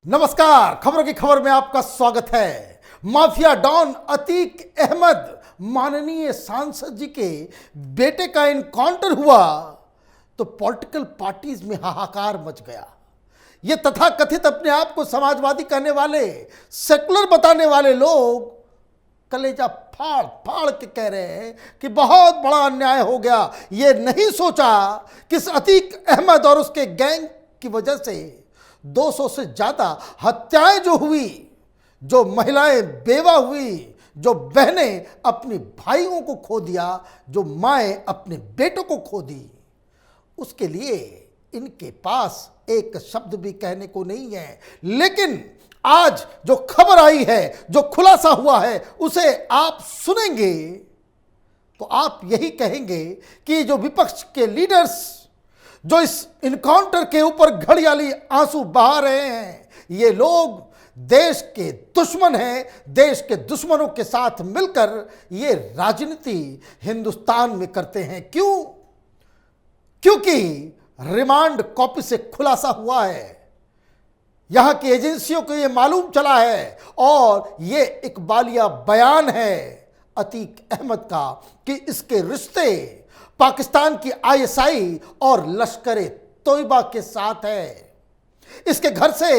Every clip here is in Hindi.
नमस्कार, खबरों की खबर में आपका स्वागत है। माफिया डॉन अतीक अहमद माननीय सांसद जी के बेटे का इनकाउंटर हुआ तो पॉलिटिकल पार्टीज में हाहाकार मच गया। ये तथाकथित अपने आप को समाजवादी कहने वाले, सेकुलर बताने वाले लोग कलेजा फाड़ फाड़ के कह रहे हैं कि बहुत बड़ा अन्याय हो गया। ये नहीं सोचा कि इस अतीक अहमद और उसके गैंग की वजह से 200 से ज्यादा हत्याएं जो हुई, जो महिलाएं बेवा हुई, जो बहनें अपने भाइयों को खो दिया, जो माएं अपने बेटों को खो दी, उसके लिए इनके पास एक शब्द भी कहने को नहीं है। लेकिन आज जो खबर आई है, जो खुलासा हुआ है, उसे आप सुनेंगे तो आप यही कहेंगे कि जो विपक्ष के लीडर्स जो इस इनकाउंटर के ऊपर घड़ियाली आंसू बहा रहे हैं, ये लोग देश के दुश्मन हैं। देश के दुश्मनों के साथ मिलकर ये राजनीति हिंदुस्तान में करते हैं। क्यों? क्योंकि रिमांड कॉपी से खुलासा हुआ है, यहां की एजेंसियों को यह मालूम चला है और ये इकबालिया बयान है अतीक अहमद का कि इसके रिश्ते पाकिस्तान की आईएसआई और लश्कर तोयबा के साथ है। इसके घर से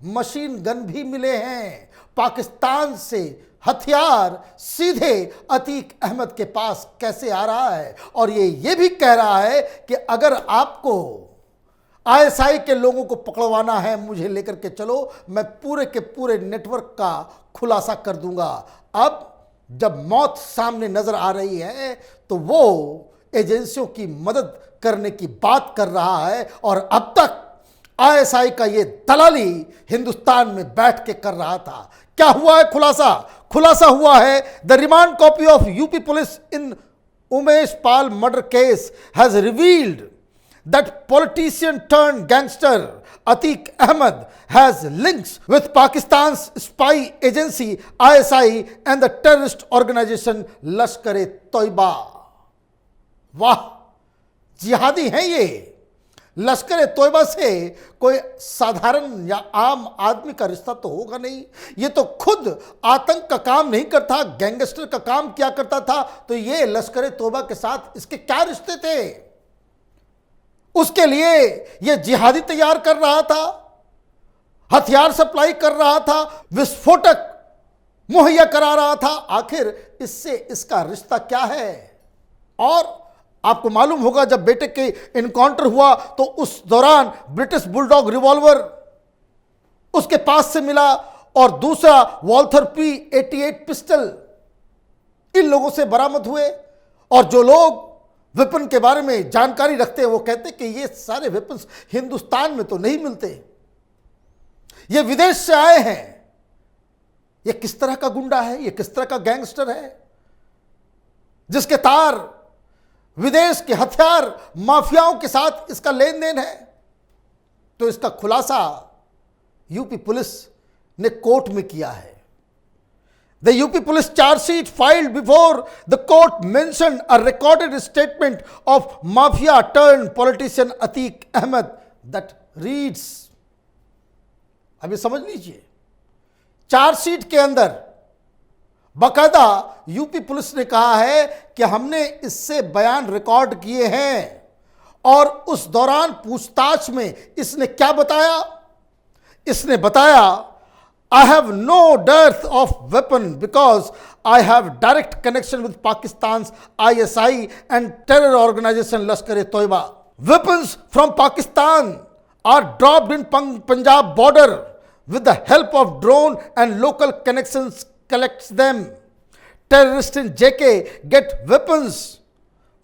मशीन गन भी मिले हैं। पाकिस्तान से हथियार सीधे अतीक अहमद के पास कैसे आ रहा है, और ये भी कह रहा है कि अगर आपको आईएसआई के लोगों को पकड़वाना है, मुझे लेकर के चलो, मैं पूरे के पूरे नेटवर्क का खुलासा कर दूंगा। अब जब मौत सामने नजर आ रही है तो वो एजेंसियों की मदद करने की बात कर रहा है, और अब तक आईएसआई का ये दलाली हिंदुस्तान में बैठ के कर रहा था। क्या हुआ है खुलासा? खुलासा हुआ है the remand copy of UP police in Umesh Pal murder case has revealed that politician turned gangster Atiq Ahmed has links with Pakistan's spy agency ISI and the terrorist organization Lashkar-e-Toiba। वाह, जिहादी हैं ये। लश्कर-ए-तोयबा से कोई साधारण या आम आदमी का रिश्ता तो होगा नहीं। ये तो खुद आतंक का काम नहीं करता, गैंगस्टर का काम किया करता था, तो ये लश्कर-ए-तोयबा के साथ इसके क्या रिश्ते थे? उसके लिए यह जिहादी तैयार कर रहा था, हथियार सप्लाई कर रहा था, विस्फोटक मुहैया करा रहा था। आखिर इससे इसका रिश्ता क्या है? और आपको मालूम होगा जब बेटे के इनकाउंटर हुआ तो उस दौरान ब्रिटिश बुलडॉग रिवॉल्वर उसके पास से मिला और दूसरा वॉल्थर P88 पिस्टल इन लोगों से बरामद हुए। और जो लोग वेपन के बारे में जानकारी रखते हैं वो कहते हैं कि ये सारे वेपन्स हिंदुस्तान में तो नहीं मिलते, ये विदेश से आए हैं। ये किस तरह का गुंडा है? ये किस तरह का गैंगस्टर है जिसके तार विदेश के हथियार माफियाओं के साथ इसका लेन देन है? तो इसका खुलासा यूपी पुलिस ने कोर्ट में किया है। The UP police charge sheet filed before the court mentioned a recorded statement of mafia turned politician Atiq Ahmed that reads, अभी समझ लीजिए, चार्जशीट के अंदर बकायदा यूपी पुलिस ने कहा है कि हमने इससे बयान रिकॉर्ड किए हैं, और उस दौरान पूछताछ में इसने क्या बताया? इसने बताया, I have no dearth of weapon because I have direct connection with Pakistan's ISI and terror organization Lashkar-e-Toiba. Weapons from Pakistan are dropped in Punjab border with the help of drone and local connections collects them. Terrorists in JK get weapons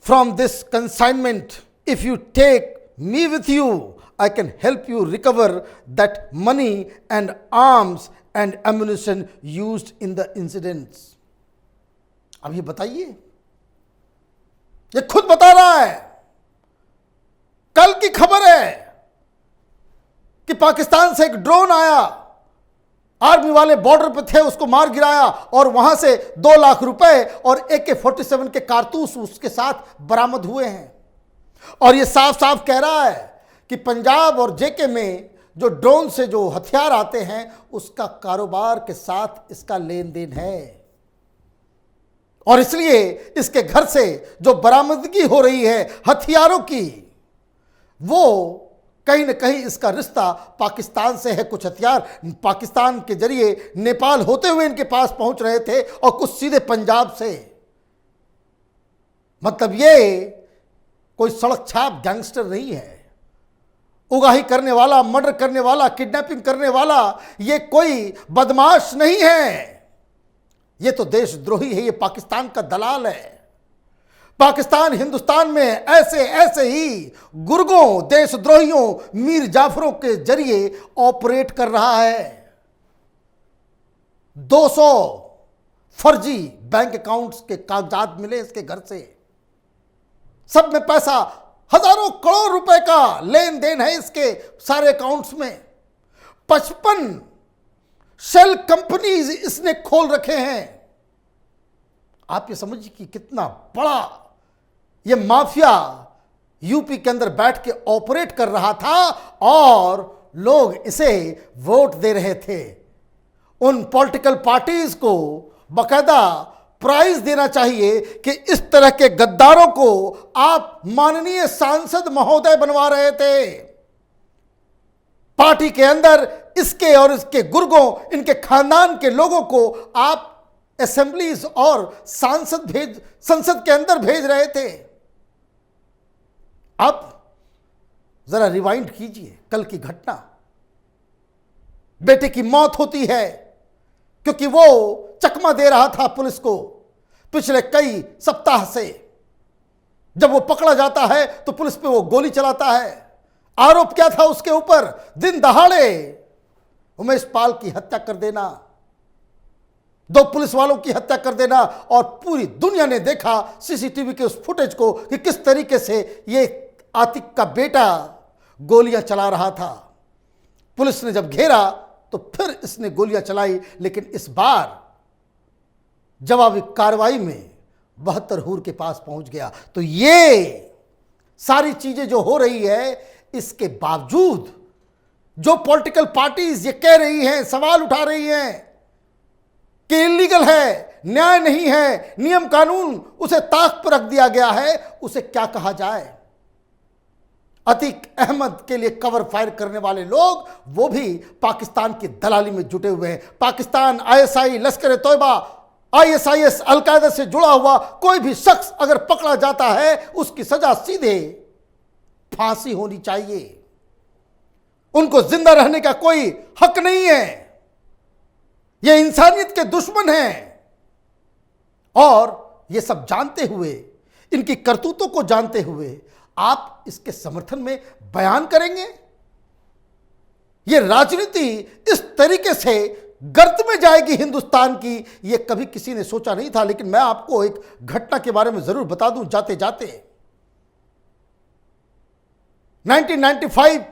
from this consignment. If you take me with you, I can help you recover that money and arms and ammunition used in the incidents. अब ये बताइए, ये खुद बता रहा है, कल की खबर है कि पाकिस्तान से एक ड्रोन आया, आर्मी वाले बॉर्डर पे थे, उसको मार गिराया, और वहां से 2 लाख रुपए और AK-47 के कारतूस उसके साथ बरामद हुए हैं। और ये साफ साफ कह रहा है कि पंजाब और जेके में जो ड्रोन से जो हथियार आते हैं उसका कारोबार के साथ इसका लेन देन है और इसलिए इसके घर से जो बरामदगी हो रही है हथियारों की, वो कहीं न कहीं इसका रिश्ता पाकिस्तान से है। कुछ हथियार पाकिस्तान के जरिए नेपाल होते हुए इनके पास पहुंच रहे थे और कुछ सीधे पंजाब से। मतलब ये कोई सड़क छाप गैंगस्टर नहीं है, उगाही करने वाला, मर्डर करने वाला, किडनैपिंग करने वाला ये कोई बदमाश नहीं है, ये तो देशद्रोही है, ये पाकिस्तान का दलाल है। पाकिस्तान हिंदुस्तान में ऐसे ऐसे ही गुर्गों, देशद्रोहियों, मीर जाफरों के जरिए ऑपरेट कर रहा है। 200 फर्जी बैंक अकाउंट्स के कागजात मिले इसके घर से, सब में पैसा, हजारों करोड़ रुपए का लेन देन है इसके सारे अकाउंट्स में। 55 शेल कंपनीज इसने खोल रखे हैं। आप ये समझिए कि कितना बड़ा ये माफिया यूपी के अंदर बैठ के ऑपरेट कर रहा था और लोग इसे वोट दे रहे थे। उन पॉलिटिकल पार्टीज को बकायदा प्राइज देना चाहिए कि इस तरह के गद्दारों को आप माननीय सांसद महोदय बनवा रहे थे। पार्टी के अंदर इसके और इसके गुर्गों, इनके खानदान के लोगों को आप असेंबलीज और संसद के अंदर भेज रहे थे। अब जरा रिवाइंड कीजिए कल की घटना। बेटे की मौत होती है क्योंकि वो चकमा दे रहा था पुलिस को पिछले कई सप्ताह से। जब वो पकड़ा जाता है तो पुलिस पे वो गोली चलाता है। आरोप क्या था उसके ऊपर? दिन दहाड़े उमेश पाल की हत्या कर देना, 2 पुलिस वालों की हत्या कर देना। और पूरी दुनिया ने देखा सीसीटीवी के उस फुटेज को कि किस तरीके से ये आतिक का बेटा गोलियां चला रहा था। पुलिस ने जब घेरा तो फिर इसने गोलियां चलाई, लेकिन इस बार जवाबी कार्रवाई में 72 हूर के पास पहुंच गया। तो ये सारी चीजें जो हो रही है, इसके बावजूद जो पॉलिटिकल पार्टीज ये कह रही हैं, सवाल उठा रही हैं कि इलीगल है, न्याय नहीं है, नियम कानून उसे ताक पर रख दिया गया है, उसे क्या कहा जाए? अतीक अहमद के लिए कवर फायर करने वाले लोग वो भी पाकिस्तान की दलाली में जुटे हुए हैं। पाकिस्तान, आईएसआई, लश्कर तौबा, आईएसआईएस, अलकायदा से जुड़ा हुआ कोई भी शख्स अगर पकड़ा जाता है उसकी सजा सीधे फांसी होनी चाहिए। उनको जिंदा रहने का कोई हक नहीं है। ये इंसानियत के दुश्मन हैं। और ये सब जानते हुए, इनकी करतूतों को जानते हुए आप इसके समर्थन में बयान करेंगे? ये राजनीति इस तरीके से गर्त में जाएगी हिंदुस्तान की, ये कभी किसी ने सोचा नहीं था। लेकिन मैं आपको एक घटना के बारे में जरूर बता दूं जाते जाते। 1995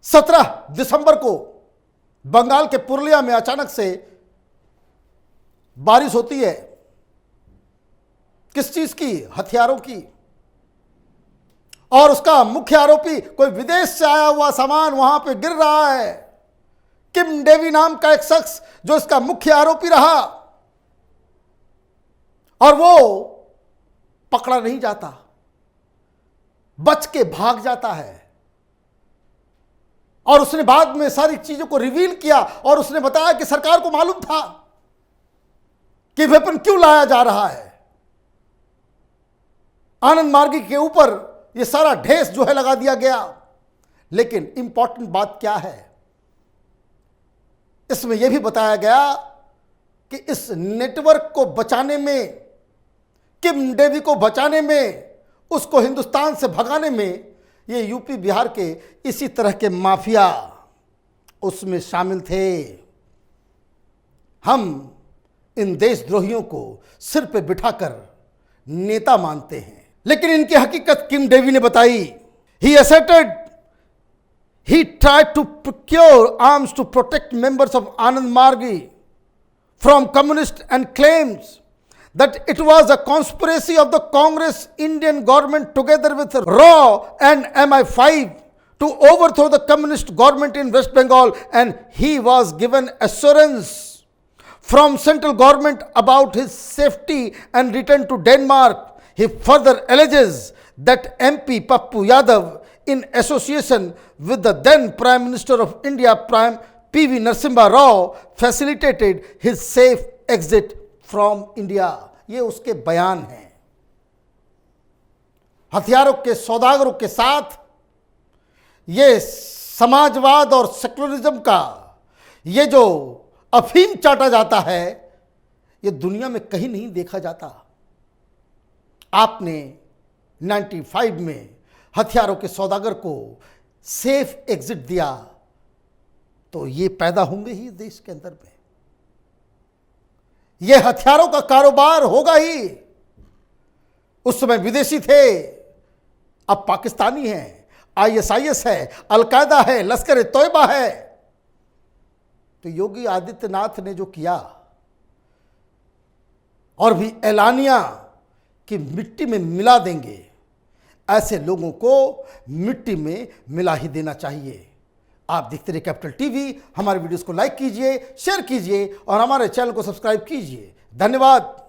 17 दिसंबर को बंगाल के पुरुलिया में अचानक से बारिश होती है। किस चीज की? हथियारों की। और उसका मुख्य आरोपी कोई विदेश से आया हुआ सामान वहां पे गिर रहा है। किम डेवी नाम का एक शख्स जो इसका मुख्य आरोपी रहा, और वो पकड़ा नहीं जाता, बच के भाग जाता है। और उसने बाद में सारी चीजों को रिवील किया और उसने बताया कि सरकार को मालूम था कि वेपन क्यों लाया जा रहा है। आनंद मार्गी के ऊपर ये सारा ढेस जो है लगा दिया गया। लेकिन इंपॉर्टेंट बात क्या है, इसमें यह भी बताया गया कि इस नेटवर्क को बचाने में, किम डेवी को बचाने में, उसको हिंदुस्तान से भगाने में ये यूपी बिहार के इसी तरह के माफिया उसमें शामिल थे। हम इन देशद्रोहियों को सिर पे बिठाकर नेता मानते हैं, लेकिन इनकी हकीकत किम डेवी ने बताई। ही asserted he tried to procure arms to protect members of Anand Margi from communists and claims that it was a conspiracy of the Congress Indian government together with RAW and MI5 to overthrow the communist government in West Bengal, and he was given assurance from central government about his safety and return to Denmark. He further alleges that MP Pappu Yadav, in association with the then Prime Minister of India, Prime PV Narasimha Rao, facilitated his safe exit from India. ये उसके बयान हैं। हथियारों के सौदागरों के साथ ये समाजवाद और सेकुलरिज्म का ये जो अफीम चाटा जाता है, ये दुनिया में कहीं नहीं देखा जाता। आपने 95 में हथियारों के सौदागर को सेफ एग्जिट दिया, तो ये पैदा होंगे ही देश के अंदर में। ये हथियारों का कारोबार होगा ही। उस समय विदेशी थे, अब पाकिस्तानी हैं, ISIS है, अलकायदा है, लश्कर तोयबा है। तो योगी आदित्यनाथ ने जो किया और भी ऐलानिया कि मिट्टी में मिला देंगे, ऐसे लोगों को मिट्टी में मिला ही देना चाहिए। आप देखते रहिए कैपिटल टीवी। हमारे वीडियोस को लाइक कीजिए, शेयर कीजिए और हमारे चैनल को सब्सक्राइब कीजिए। धन्यवाद।